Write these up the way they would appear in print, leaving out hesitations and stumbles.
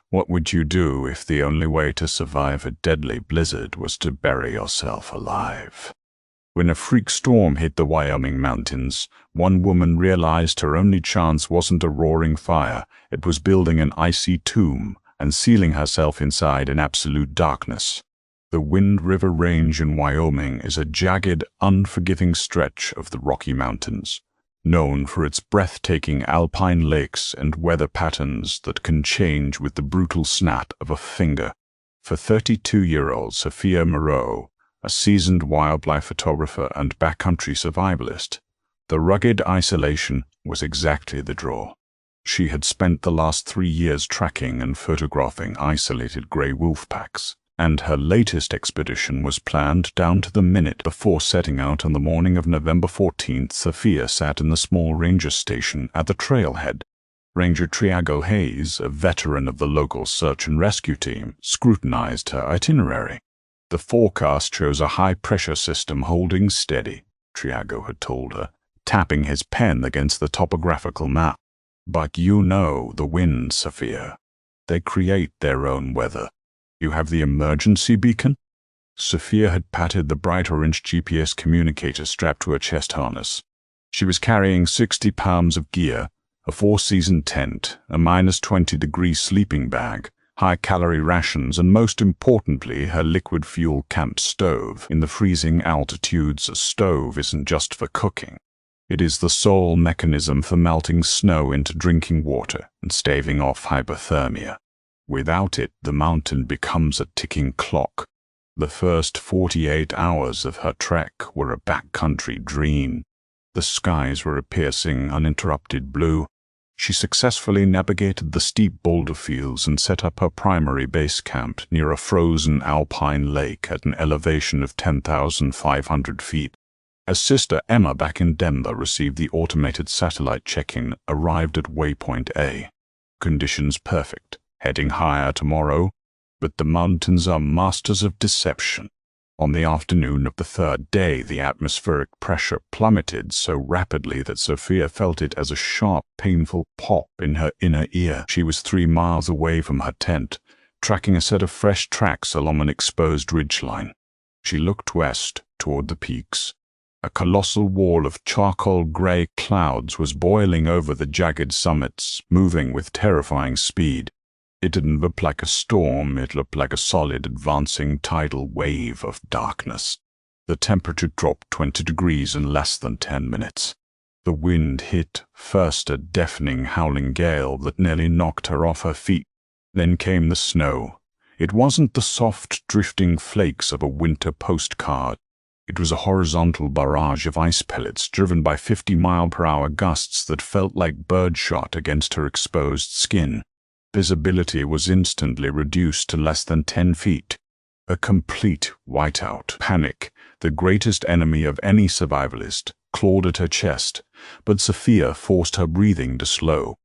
What would you do if the only way to survive a deadly blizzard was to bury yourself alive? When a freak storm hit the Wyoming mountains, one woman realized her only chance wasn't a roaring fire, it was building an icy tomb and sealing herself inside in absolute darkness. The Wind River Range in Wyoming is a jagged, unforgiving stretch of the Rocky Mountains, known for its breathtaking alpine lakes and weather patterns that can change with the brutal snap of a finger. For 32-year-old Sophia Moreau, a seasoned wildlife photographer and backcountry survivalist, the rugged isolation was exactly the draw. She had spent the last 3 years tracking and photographing isolated gray wolf packs, and her latest expedition was planned down to the minute. Before setting out on the morning of November 14th, Sophia sat in the small ranger station at the trailhead. Ranger Triago Hayes, a veteran of the local search and rescue team, scrutinized her itinerary. The forecast shows a high-pressure system holding steady, Triago had told her, tapping his pen against the topographical map. But you know the winds, Sophia. They create their own weather. You have the emergency beacon? Sophia had patted the bright orange GPS communicator strapped to her chest harness. She was carrying 60 pounds of gear, a 4-season tent, a -20-degree sleeping bag, high-calorie rations, and most importantly, her liquid fuel camp stove. In the freezing altitudes, a stove isn't just for cooking. It is the sole mechanism for melting snow into drinking water and staving off hypothermia. Without it, the mountain becomes a ticking clock. The first 48 hours of her trek were a backcountry dream. The skies were a piercing, uninterrupted blue. She successfully navigated the steep boulder fields and set up her primary base camp near a frozen alpine lake at an elevation of 10,500 feet. As Sister Emma back in Denver received the automated satellite check-in, arrived at waypoint A. Conditions perfect. Heading higher tomorrow, but the mountains are masters of deception. On the afternoon of the third day, the atmospheric pressure plummeted so rapidly that Sophia felt it as a sharp, painful pop in her inner ear. She was 3 miles away from her tent, tracking a set of fresh tracks along an exposed ridgeline. She looked west, toward the peaks. A colossal wall of charcoal-gray clouds was boiling over the jagged summits, moving with terrifying speed. It didn't look like a storm, it looked like a solid, advancing tidal wave of darkness. The temperature dropped 20 degrees in less than 10 minutes. The wind hit, first a deafening howling gale that nearly knocked her off her feet. Then came the snow. It wasn't the soft, drifting flakes of a winter postcard. It was a horizontal barrage of ice pellets driven by 50-mile-per-hour gusts that felt like birdshot against her exposed skin. Visibility was instantly reduced to less than 10 feet. A complete whiteout. Panic, the greatest enemy of any survivalist, clawed at her chest, but Sophia forced her breathing to slow.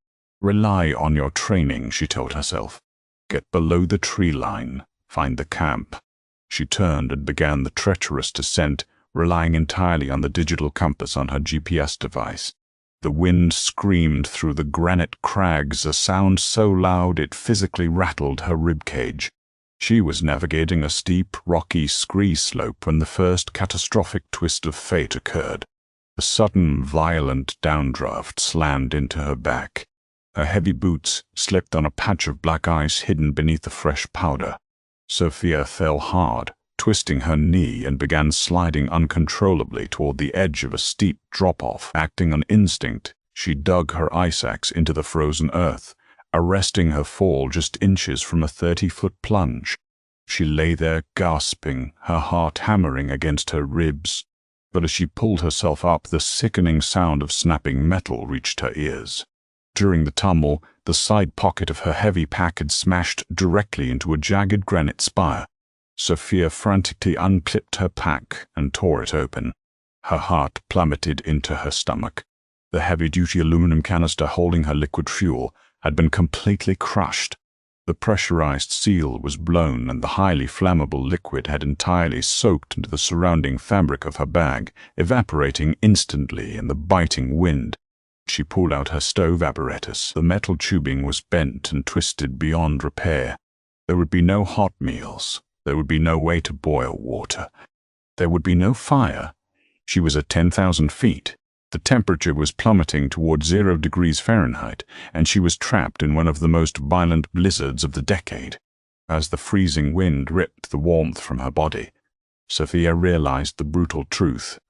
Rely on your training, she told herself. Get below the tree line. Find the camp. She turned and began the treacherous descent, relying entirely on the digital compass on her GPS device. The wind screamed through the granite crags, a sound so loud it physically rattled her ribcage. She was navigating a steep, rocky scree slope when the first catastrophic twist of fate occurred. A sudden, violent downdraft slammed into her back. Her heavy boots slipped on a patch of black ice hidden beneath the fresh powder. Sophia fell hard, twisting her knee, and began sliding uncontrollably toward the edge of a steep drop-off. Acting on instinct, she dug her ice axe into the frozen earth, arresting her fall just inches from a 30-foot plunge. She lay there gasping, her heart hammering against her ribs. But as she pulled herself up, the sickening sound of snapping metal reached her ears. During the tumble, the side pocket of her heavy pack had smashed directly into a jagged granite spire. Sophia frantically unclipped her pack and tore it open. Her heart plummeted into her stomach. The heavy-duty aluminum canister holding her liquid fuel had been completely crushed. The pressurized seal was blown, and the highly flammable liquid had entirely soaked into the surrounding fabric of her bag, evaporating instantly in the biting wind. She pulled out her stove apparatus. The metal tubing was bent and twisted beyond repair. There would be no hot meals. There would be no way to boil water. There would be no fire. She was at 10,000 feet. The temperature was plummeting toward 0 degrees Fahrenheit, and she was trapped in one of the most violent blizzards of the decade. As the freezing wind ripped the warmth from her body, Sophia realized the brutal truth.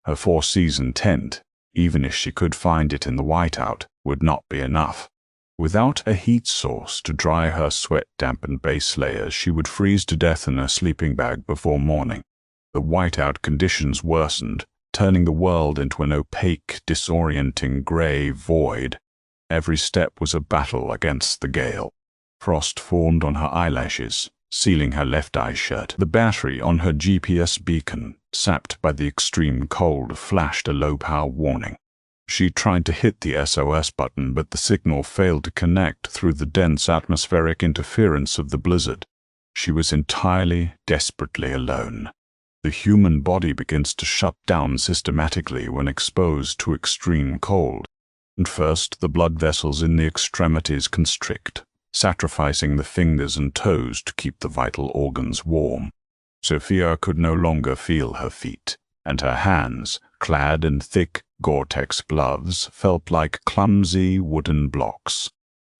Her four-season tent, even if she could find it in the whiteout, would not be enough. Without a heat source to dry her sweat-dampened base layers, she would freeze to death in her sleeping bag before morning. The whiteout conditions worsened, turning the world into an opaque, disorienting gray void. Every step was a battle against the gale. Frost formed on her eyelashes, sealing her left eye shut. The battery on her GPS beacon, sapped by the extreme cold, flashed a low-power warning. She tried to hit the SOS button, but the signal failed to connect through the dense atmospheric interference of the blizzard. She was entirely, desperately alone. The human body begins to shut down systematically when exposed to extreme cold. And first, the blood vessels in the extremities constrict, sacrificing the fingers and toes to keep the vital organs warm. Sophia could no longer feel her feet, and her hands, clad in thick Gore-Tex gloves, felt like clumsy wooden blocks.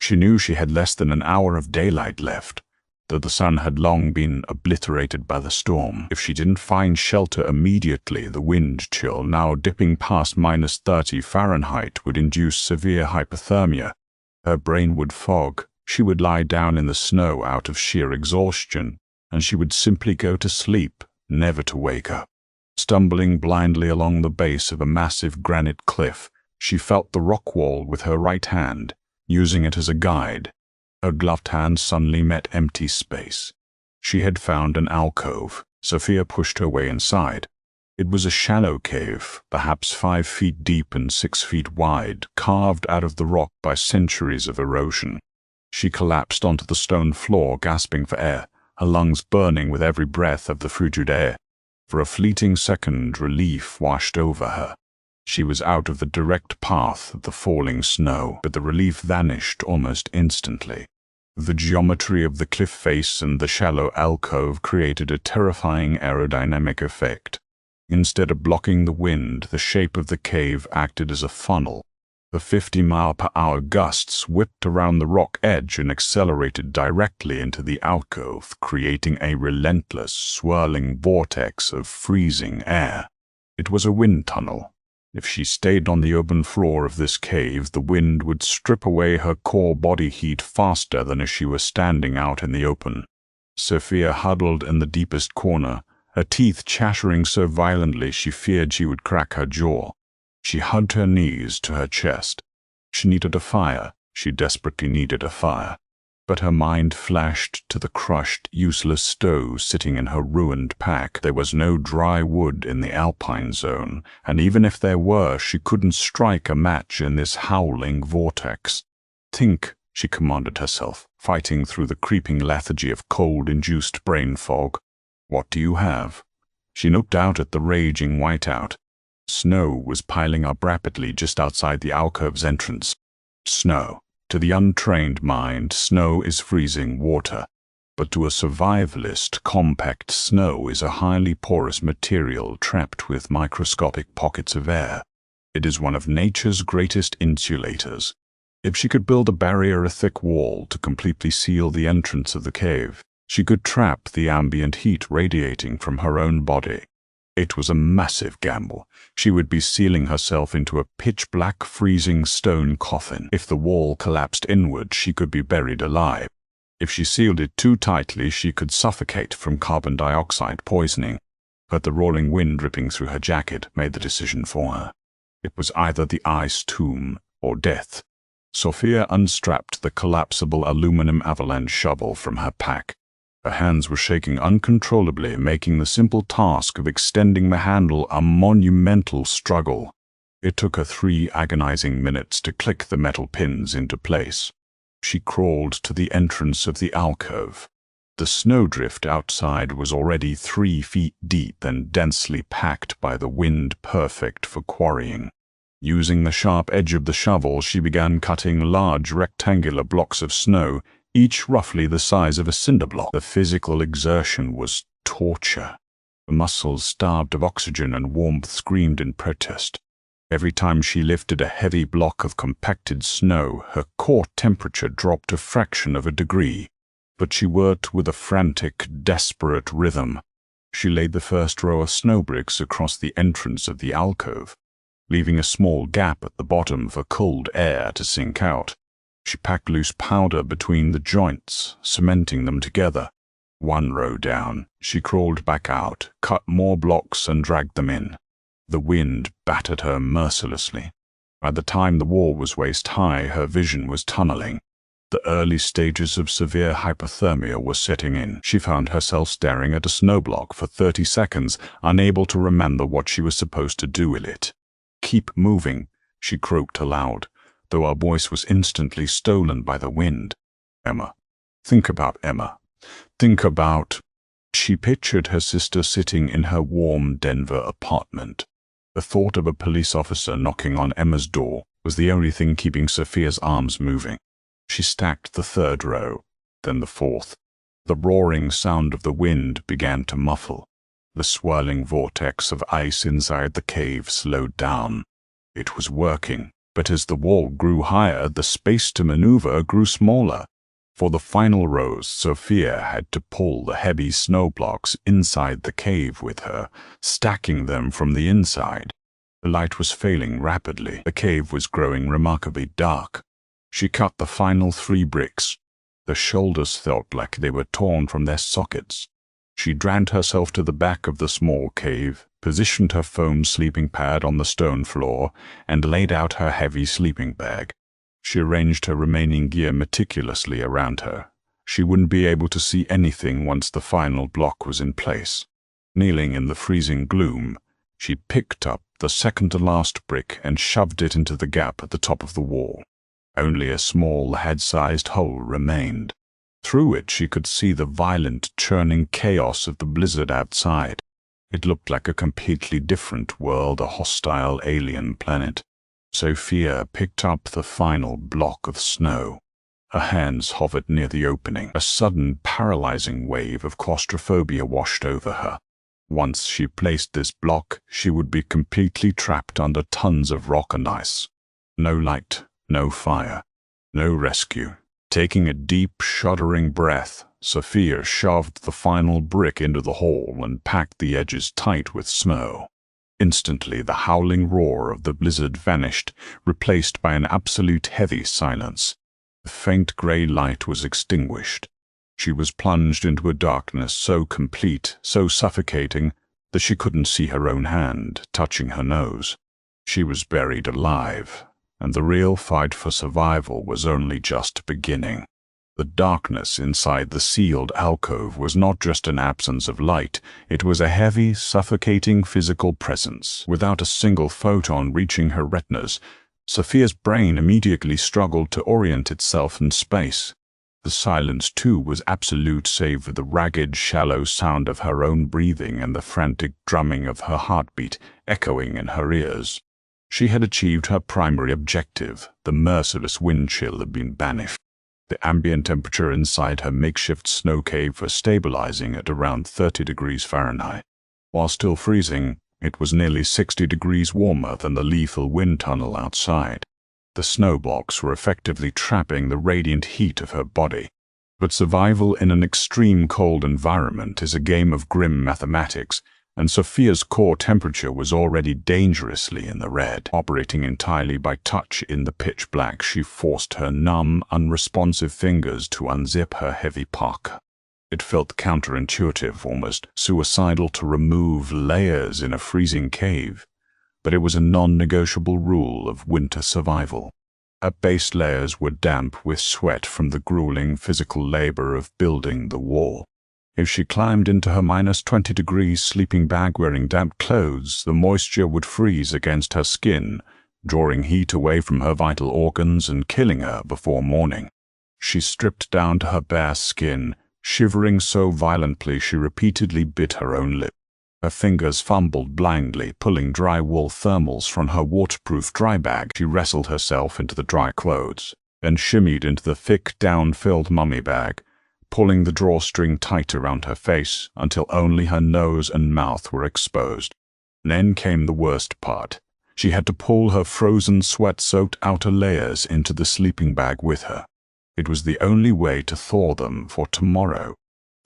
She knew she had less than an hour of daylight left, though the sun had long been obliterated by the storm. If she didn't find shelter immediately, the wind chill, now dipping past -30 Fahrenheit, would induce severe hypothermia. Her brain would fog. She would lie down in the snow out of sheer exhaustion, and she would simply go to sleep, never to wake up. Stumbling blindly along the base of a massive granite cliff, she felt the rock wall with her right hand, using it as a guide. Her gloved hand suddenly met empty space. She had found an alcove. Sophia pushed her way inside. It was a shallow cave, perhaps 5 feet deep and 6 feet wide, carved out of the rock by centuries of erosion. She collapsed onto the stone floor, gasping for air, her lungs burning with every breath of the frigid air. For a fleeting second, relief washed over her. She was out of the direct path of the falling snow, but the relief vanished almost instantly. The geometry of the cliff face and the shallow alcove created a terrifying aerodynamic effect. Instead of blocking the wind, the shape of the cave acted as a funnel. The 50-mile-per-hour gusts whipped around the rock edge and accelerated directly into the alcove, creating a relentless, swirling vortex of freezing air. It was a wind tunnel. If she stayed on the open floor of this cave, the wind would strip away her core body heat faster than if she were standing out in the open. Sophia huddled in the deepest corner, her teeth chattering so violently she feared she would crack her jaw. She hugged her knees to her chest. She needed a fire. She desperately needed a fire. But her mind flashed to the crushed, useless stove sitting in her ruined pack. There was no dry wood in the alpine zone, and even if there were, she couldn't strike a match in this howling vortex. Think, she commanded herself, fighting through the creeping lethargy of cold-induced brain fog. What do you have? She looked out at the raging whiteout. Snow was piling up rapidly just outside the alcove's entrance. Snow. To the untrained mind, snow is freezing water. But to a survivalist, compact snow is a highly porous material trapped with microscopic pockets of air. It is one of nature's greatest insulators. If she could build a barrier, a thick wall, to completely seal the entrance of the cave, she could trap the ambient heat radiating from her own body. It was a massive gamble. She would be sealing herself into a pitch-black, freezing stone coffin. If the wall collapsed inward, she could be buried alive. If she sealed it too tightly, she could suffocate from carbon dioxide poisoning. But the roaring wind ripping through her jacket made the decision for her. It was either the ice tomb or death. Sophia unstrapped the collapsible aluminum avalanche shovel from her pack. Her hands were shaking uncontrollably, making the simple task of extending the handle a monumental struggle. It took her 3 agonizing minutes to click the metal pins into place. She crawled to the entrance of the alcove. The snowdrift outside was already 3 feet deep and densely packed by the wind, perfect for quarrying. Using the sharp edge of the shovel, she began cutting large rectangular blocks of snow, each roughly the size of a cinder block. The physical exertion was torture. The muscles, starved of oxygen and warmth, screamed in protest. Every time she lifted a heavy block of compacted snow, her core temperature dropped a fraction of a degree. But she worked with a frantic, desperate rhythm. She laid the first row of snow bricks across the entrance of the alcove, leaving a small gap at the bottom for cold air to sink out. She packed loose powder between the joints, cementing them together. One row down, she crawled back out, cut more blocks and dragged them in. The wind battered her mercilessly. By the time the wall was waist-high, her vision was tunneling. The early stages of severe hypothermia were setting in. She found herself staring at a snow block for 30 seconds, unable to remember what she was supposed to do with it. "Keep moving," she croaked aloud, though her voice was instantly stolen by the wind. "Emma. Think about Emma. Think about—" She pictured her sister sitting in her warm Denver apartment. The thought of a police officer knocking on Emma's door was the only thing keeping Sophia's arms moving. She stacked the third row, then the fourth. The roaring sound of the wind began to muffle. The swirling vortex of ice inside the cave slowed down. It was working, but as the wall grew higher, the space to maneuver grew smaller. For the final rows, Sophia had to pull the heavy snow blocks inside the cave with her, stacking them from the inside. The light was failing rapidly. The cave was growing remarkably dark. She cut the final 3 bricks. The shoulders felt like they were torn from their sockets. She dragged herself to the back of the small cave, positioned her foam sleeping pad on the stone floor, and laid out her heavy sleeping bag. She arranged her remaining gear meticulously around her. She wouldn't be able to see anything once the final block was in place. Kneeling in the freezing gloom, she picked up the second-to-last brick and shoved it into the gap at the top of the wall. Only a small, head-sized hole remained. Through it she could see the violent, churning chaos of the blizzard outside. It looked like a completely different world, a hostile alien planet. Sophia picked up the final block of snow. Her hands hovered near the opening. A sudden, paralyzing wave of claustrophobia washed over her. Once she placed this block, she would be completely trapped under tons of rock and ice. No light, no fire, no rescue. Taking a deep, shuddering breath, Sophia shoved the final brick into the hole and packed the edges tight with snow. Instantly, the howling roar of the blizzard vanished, replaced by an absolute heavy silence. The faint gray light was extinguished. She was plunged into a darkness so complete, so suffocating, that she couldn't see her own hand touching her nose. She was buried alive, and the real fight for survival was only just beginning. The darkness inside the sealed alcove was not just an absence of light, it was a heavy, suffocating physical presence. Without a single photon reaching her retinas, Sophia's brain immediately struggled to orient itself in space. The silence, too, was absolute save for the ragged, shallow sound of her own breathing and the frantic drumming of her heartbeat echoing in her ears. She had achieved her primary objective. The merciless wind chill had been banished. The ambient temperature inside her makeshift snow cave was stabilizing at around 30 degrees Fahrenheit. While still freezing, it was nearly 60 degrees warmer than the lethal wind tunnel outside. The snow blocks were effectively trapping the radiant heat of her body. But survival in an extreme cold environment is a game of grim mathematics, and Sophia's core temperature was already dangerously in the red. Operating entirely by touch in the pitch black, she forced her numb, unresponsive fingers to unzip her heavy parka. It felt counterintuitive, almost suicidal, to remove layers in a freezing cave, but it was a non-negotiable rule of winter survival. Her base layers were damp with sweat from the grueling physical labor of building the wall. If she climbed into her -20 degrees sleeping bag wearing damp clothes, the moisture would freeze against her skin, drawing heat away from her vital organs and killing her before morning. She stripped down to her bare skin, shivering so violently she repeatedly bit her own lip. Her fingers fumbled blindly, pulling dry wool thermals from her waterproof dry bag. She wrestled herself into the dry clothes, then shimmied into the thick, down-filled mummy bag, pulling the drawstring tight around her face until only her nose and mouth were exposed. Then came the worst part. She had to pull her frozen, sweat-soaked outer layers into the sleeping bag with her. It was the only way to thaw them for tomorrow.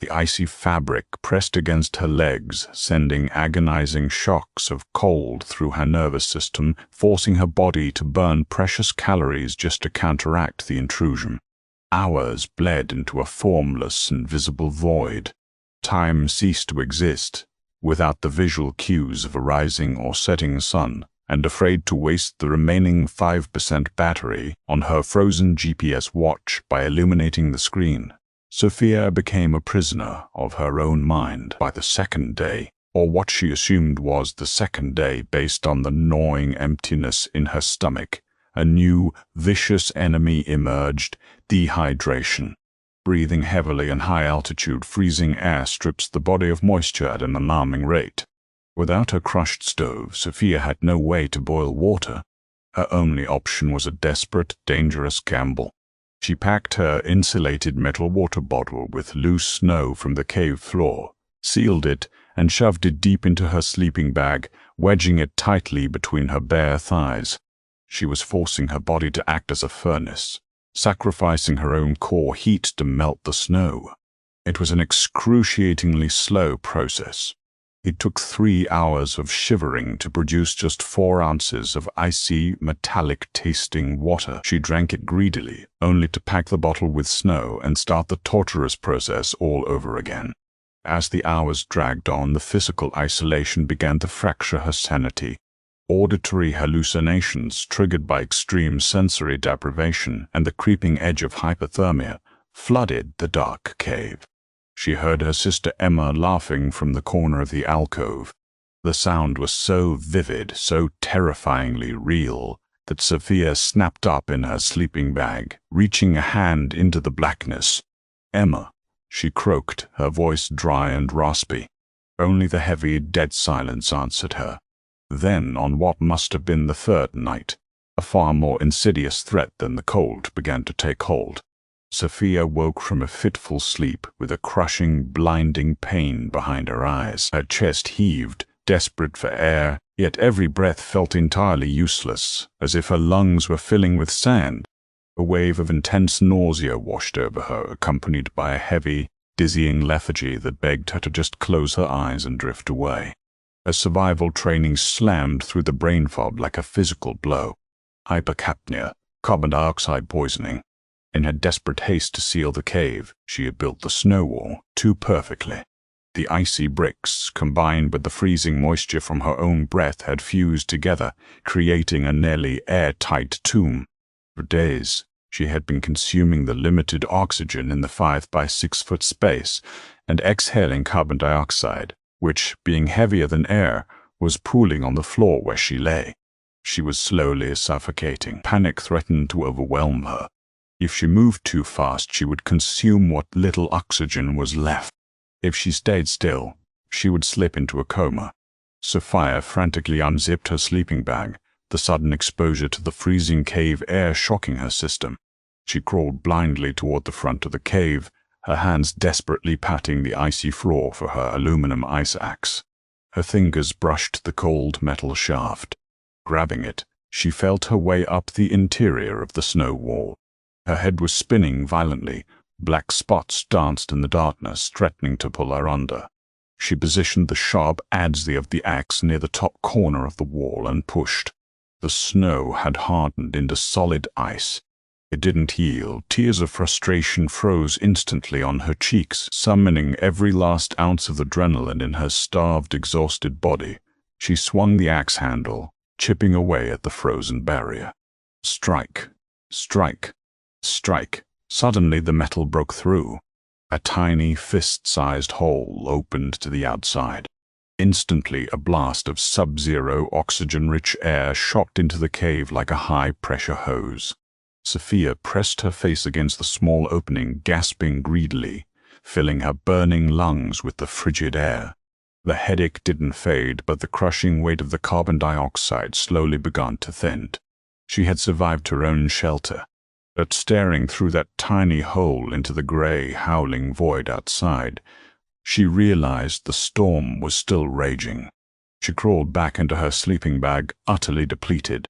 The icy fabric pressed against her legs, sending agonizing shocks of cold through her nervous system, forcing her body to burn precious calories just to counteract the intrusion. Hours bled into a formless, invisible void. Time ceased to exist, without the visual cues of a rising or setting sun, and afraid to waste the remaining 5% battery on her frozen GPS watch by illuminating the screen. Sophia became a prisoner of her own mind by the second day, or what she assumed was the second day based on the gnawing emptiness in her stomach. A new, vicious enemy emerged: dehydration. Breathing heavily in high altitude, freezing air strips the body of moisture at an alarming rate. Without her crushed stove, Sophia had no way to boil water. Her only option was a desperate, dangerous gamble. She packed her insulated metal water bottle with loose snow from the cave floor, sealed it, and shoved it deep into her sleeping bag, wedging it tightly between her bare thighs. She was forcing her body to act as a furnace, sacrificing her own core heat to melt the snow. It was an excruciatingly slow process. It took 3 hours of shivering to produce just 4 ounces of icy, metallic-tasting water. She drank it greedily, only to pack the bottle with snow and start the torturous process all over again. As the hours dragged on, the physical isolation began to fracture her sanity. Auditory hallucinations triggered by extreme sensory deprivation and the creeping edge of hypothermia flooded the dark cave. She heard her sister Emma laughing from the corner of the alcove. The sound was so vivid, so terrifyingly real, that Sophia snapped up in her sleeping bag, reaching a hand into the blackness. "Emma," she croaked, her voice dry and raspy. Only the heavy, dead silence answered her. Then, on what must have been the third night, a far more insidious threat than the cold began to take hold. Sophia woke from a fitful sleep with a crushing, blinding pain behind her eyes. Her chest heaved, desperate for air, yet every breath felt entirely useless, as if her lungs were filling with sand. A wave of intense nausea washed over her, accompanied by a heavy, dizzying lethargy that begged her to just close her eyes and drift away. Her survival training slammed through the brain fog like a physical blow. Hypercapnia, carbon dioxide poisoning. In her desperate haste to seal the cave, she had built the snow wall too perfectly. The icy bricks, combined with the freezing moisture from her own breath, had fused together, creating a nearly airtight tomb. For days, she had been consuming the limited oxygen in the 5-by-6-foot space and exhaling carbon dioxide, which, being heavier than air, was pooling on the floor where she lay. She was slowly suffocating. Panic threatened to overwhelm her. If she moved too fast, she would consume what little oxygen was left. If she stayed still, she would slip into a coma. Sophia frantically unzipped her sleeping bag, the sudden exposure to the freezing cave air shocking her system. She crawled blindly toward the front of the cave, her hands desperately patting the icy floor for her aluminum ice axe. Her fingers brushed the cold metal shaft. Grabbing it, she felt her way up the interior of the snow wall. Her head was spinning violently. Black spots danced in the darkness, threatening to pull her under. She positioned the sharp adze of the axe near the top corner of the wall and pushed. The snow had hardened into solid ice. It didn't yield. Tears of frustration froze instantly on her cheeks, summoning every last ounce of adrenaline in her starved, exhausted body. She swung the axe handle, chipping away at the frozen barrier. Strike, strike, strike. Suddenly the metal broke through. A tiny, fist-sized hole opened to the outside. Instantly, a blast of sub-zero, oxygen-rich air shot into the cave like a high-pressure hose. Sophia pressed her face against the small opening, gasping greedily, filling her burning lungs with the frigid air. The headache didn't fade, but the crushing weight of the carbon dioxide slowly began to thin. She had survived her own shelter, but staring through that tiny hole into the gray, howling void outside, she realized the storm was still raging. She crawled back into her sleeping bag, utterly depleted.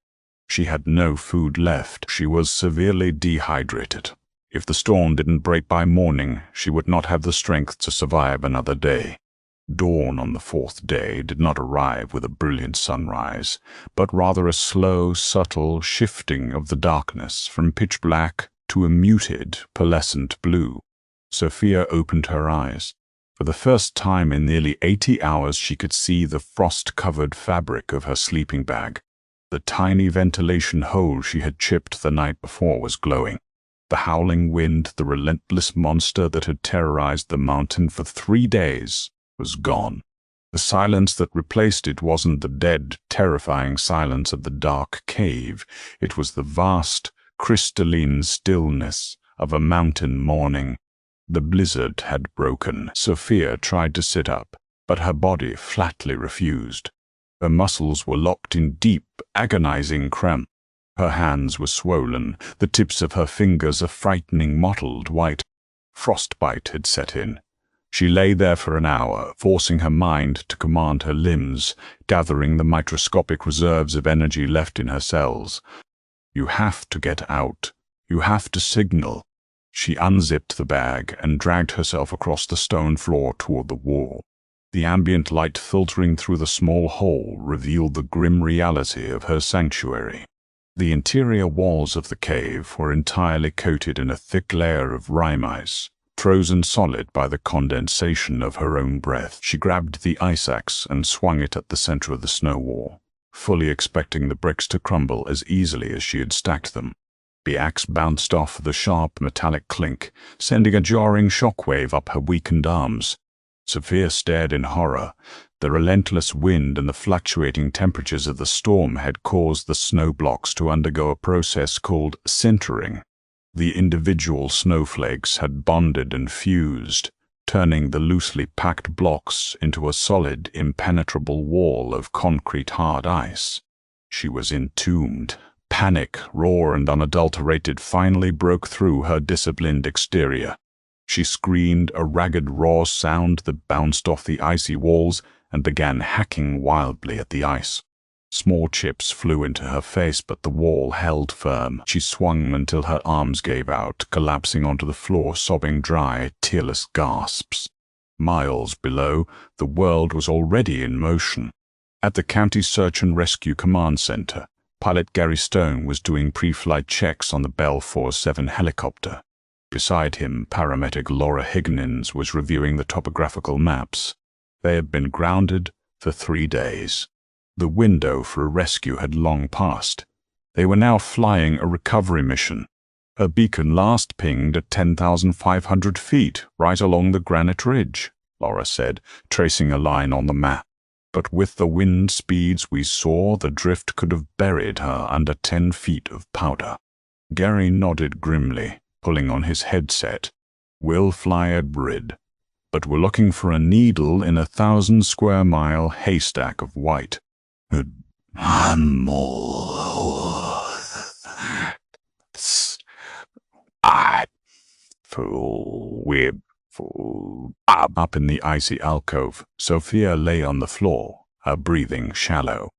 She had no food left. She was severely dehydrated. If the storm didn't break by morning, she would not have the strength to survive another day. Dawn on the fourth day did not arrive with a brilliant sunrise, but rather a slow, subtle shifting of the darkness from pitch black to a muted, pearlescent blue. Sophia opened her eyes. For the first time in nearly 80 hours, she could see the frost-covered fabric of her sleeping bag. The tiny ventilation hole she had chipped the night before was glowing. The howling wind, the relentless monster that had terrorized the mountain for 3 days, was gone. The silence that replaced it wasn't the dead, terrifying silence of the dark cave. It was the vast, crystalline stillness of a mountain morning. The blizzard had broken. Sophia tried to sit up, but her body flatly refused. Her muscles were locked in deep, agonizing cramp. Her hands were swollen, the tips of her fingers a frightening mottled white. Frostbite had set in. She lay there for an hour, forcing her mind to command her limbs, gathering the microscopic reserves of energy left in her cells. You have to get out. You have to signal. She unzipped the bag and dragged herself across the stone floor toward the wall. The ambient light filtering through the small hole revealed the grim reality of her sanctuary. The interior walls of the cave were entirely coated in a thick layer of rime ice, frozen solid by the condensation of her own breath. She grabbed the ice axe and swung it at the center of the snow wall, fully expecting the bricks to crumble as easily as she had stacked them. The axe bounced off with a sharp metallic clink, sending a jarring shockwave up her weakened arms. Sophia stared in horror. The relentless wind and the fluctuating temperatures of the storm had caused the snow blocks to undergo a process called sintering. The individual snowflakes had bonded and fused, turning the loosely packed blocks into a solid, impenetrable wall of concrete hard ice. She was entombed. Panic, raw and unadulterated, finally broke through her disciplined exterior. She screamed a ragged, raw sound that bounced off the icy walls and began hacking wildly at the ice. Small chips flew into her face, but the wall held firm. She swung until her arms gave out, collapsing onto the floor, sobbing dry, tearless gasps. Miles below, the world was already in motion. At the County Search and Rescue Command Center, Pilot Gary Stone was doing pre-flight checks on the Bell 47 helicopter. Beside him, paramedic Laura Higgins was reviewing the topographical maps. They had been grounded for 3 days. The window for a rescue had long passed. They were now flying a recovery mission. Her beacon last pinged at 10,500 feet, right along the granite ridge, Laura said, tracing a line on the map. But with the wind speeds we saw, the drift could have buried her under 10 feet of powder. Gary nodded grimly, pulling on his headset. We'll fly a grid, but we're looking for a needle in a 1,000-square-mile haystack of white. I'm all... Up in the icy alcove, Sophia lay on the floor, her breathing shallow.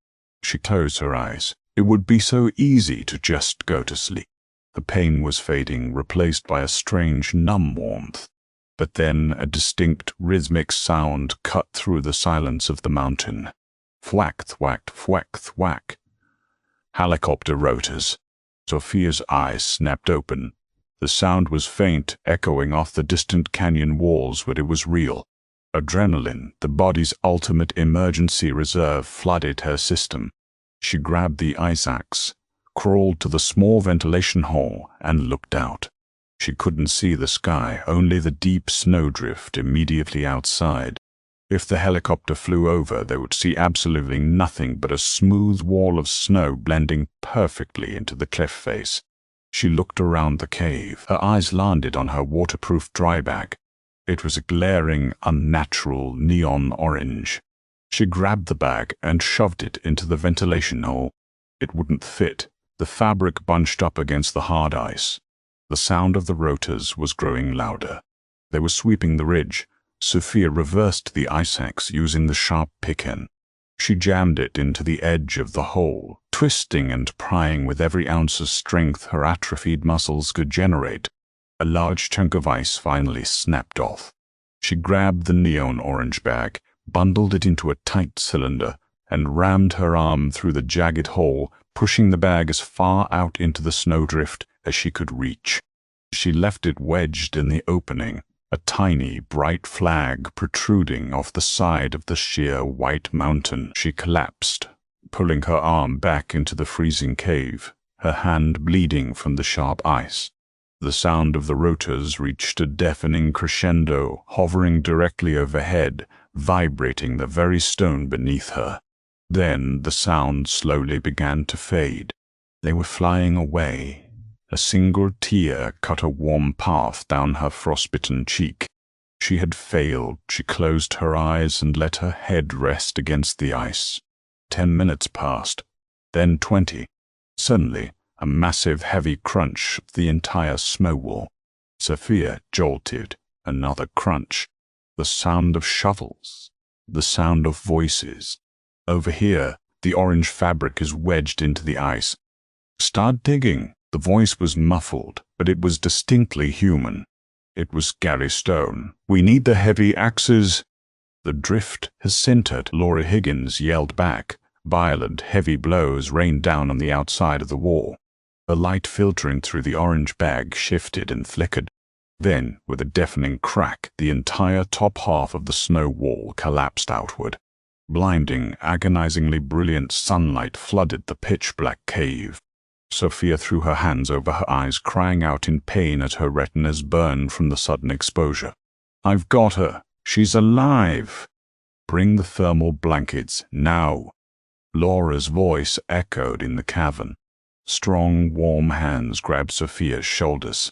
She closed her eyes. It would be so easy to just go to sleep. The pain was fading, replaced by a strange, numb warmth. But then a distinct, rhythmic sound cut through the silence of the mountain. Thwack, thwack, thwack, thwack. Helicopter rotors. Sophia's eyes snapped open. The sound was faint, echoing off the distant canyon walls, but it was real. Adrenaline, the body's ultimate emergency reserve, flooded her system. She grabbed the ice axe, crawled to the small ventilation hole, and looked out. She couldn't see the sky, only the deep snowdrift immediately outside. If the helicopter flew over, they would see absolutely nothing but a smooth wall of snow blending perfectly into the cliff face. She looked around the cave. Her eyes landed on her waterproof dry bag. It was a glaring, unnatural neon orange. She grabbed the bag and shoved it into the ventilation hole. It wouldn't fit. The fabric bunched up against the hard ice. The sound of the rotors was growing louder. They were sweeping the ridge. Sophia reversed the ice axe using the sharp pick-end. She jammed it into the edge of the hole, twisting and prying with every ounce of strength her atrophied muscles could generate. A large chunk of ice finally snapped off. She grabbed the neon orange bag, bundled it into a tight cylinder, and rammed her arm through the jagged hole, pushing the bag as far out into the snowdrift as she could reach. She left it wedged in the opening, a tiny, bright flag protruding off the side of the sheer white mountain. She collapsed, pulling her arm back into the freezing cave, her hand bleeding from the sharp ice. The sound of the rotors reached a deafening crescendo, hovering directly overhead, vibrating the very stone beneath her. Then the sound slowly began to fade. They were flying away. A single tear cut a warm path down her frostbitten cheek. She had failed. She closed her eyes and let her head rest against the ice. 10 minutes passed, then 20. Suddenly, a massive, heavy crunch shook the entire snow wall. Sophia jolted. Another crunch. The sound of shovels. The sound of voices. Over here, the orange fabric is wedged into the ice. Start digging. The voice was muffled, but it was distinctly human. It was Gary Stone. We need the heavy axes. The drift has centered, Laura Higgins yelled back. Violent, heavy blows rained down on the outside of the wall. The light filtering through the orange bag shifted and flickered. Then, with a deafening crack, the entire top half of the snow wall collapsed outward. Blinding, agonizingly brilliant sunlight flooded the pitch-black cave. Sophia threw her hands over her eyes, crying out in pain as her retinas burned from the sudden exposure. "I've got her! She's alive! Bring the thermal blankets, now!" Laura's voice echoed in the cavern. Strong, warm hands grabbed Sophia's shoulders.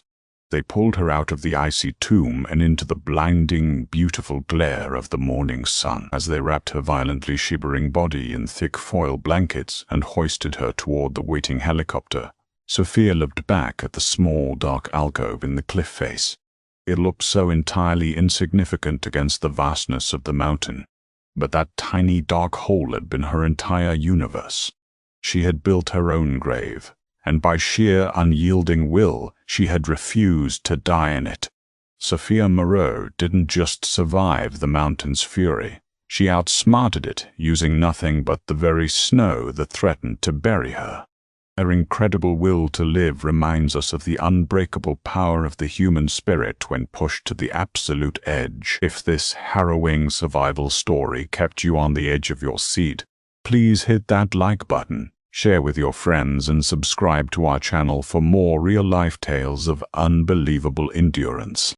They pulled her out of the icy tomb and into the blinding, beautiful glare of the morning sun. As they wrapped her violently shivering body in thick foil blankets and hoisted her toward the waiting helicopter, Sophia looked back at the small, dark alcove in the cliff face. It looked so entirely insignificant against the vastness of the mountain. But that tiny, dark hole had been her entire universe. She had built her own grave, and by sheer unyielding will, she had refused to die in it. Sophia Moreau didn't just survive the mountain's fury. She outsmarted it, using nothing but the very snow that threatened to bury her. Her incredible will to live reminds us of the unbreakable power of the human spirit when pushed to the absolute edge. If this harrowing survival story kept you on the edge of your seat, please hit that like button, share with your friends, and subscribe to our channel for more real-life tales of unbelievable endurance.